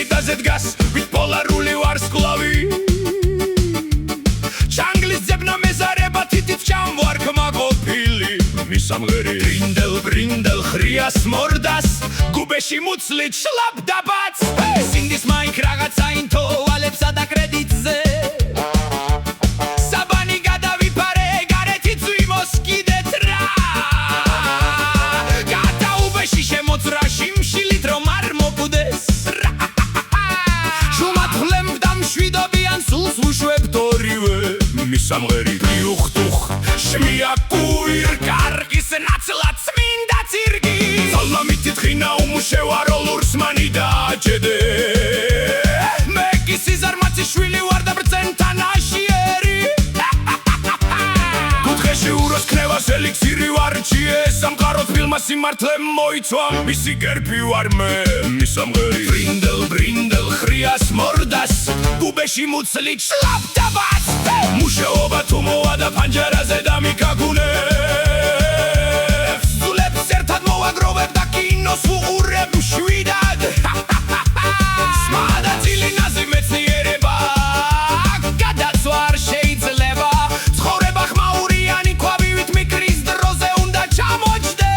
ხიდაზე დგას ვით პოლარული ვარსკვლავი ჩანგლის ძებნა მეზარება თითით ჩამვარქმა ყოფილი მისამღერი ბრინდელ ხრიას მორდას გუბეში მუცლით შლაბდაბაც სინდის მაინკ რაღაცა ინთო ვალებსა და კრედიტზე საბანი გადავიფარე გარეთით ვიმოს კიდეთ რა გადაუბეში შემოძრა შიმშილით რომ არ მოკვდეს შუმად ხლემდა მშვიდობიან სულს ვუშვებთ ორივე მისამღერი დიუხტუხ შმია კუირ კარგის ნაცლად წმინდა ცირგი ზალამით თხინა უმუშევარო ლურსმანი დააჭედე მეკი სიზარმაცი შვილი ვარ და ბრძენთან აშიერი კუთხეში უროს ქნევას ელიქსირი ვარჩიე სამყარო ფილმა სიმართლე მოიცვა მისი გერბი ვარ მე მისამღერი ბრინდელ ხრიას მორდას გუბეში მუცლით შლაბდაბას მუშაობა თუ მოვა და ფანჯარაზე დამიკაგუნებს სულებს ერთად მოვაგროვებ და კინოს ვუყურებ მშვიდად სმადა წილინაზე მეცნიერება გადაცვა არ შეიძლება ცხოვრება ხმაურიანი ქვავივით მიკრის დროზე უნდა ჩამოჯდე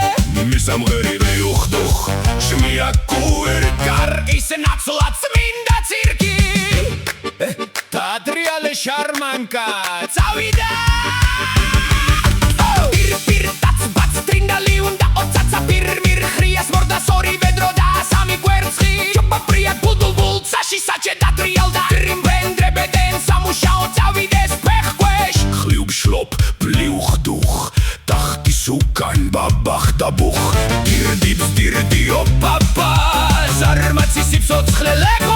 მისამღერი დიუხტუხ შმია კუერ კარგის ნაცლად წმინდა ცირკი Adriale șarmanca Țauida Pir, taț, baț, trindali unda O țața, mir, hrias, morda, sori, vedro, da Sami, guerțhi Ciopa, priat, bul, sași, sace, da, trial, da Trim, vendre, beden, samușa, o țauide, spehqueș Hliub, șlop, pliuh, duh Tahti, sucan, babach, dabuch Dir, dips, dir, dio, papa Zarmați, sipsoț, hlelec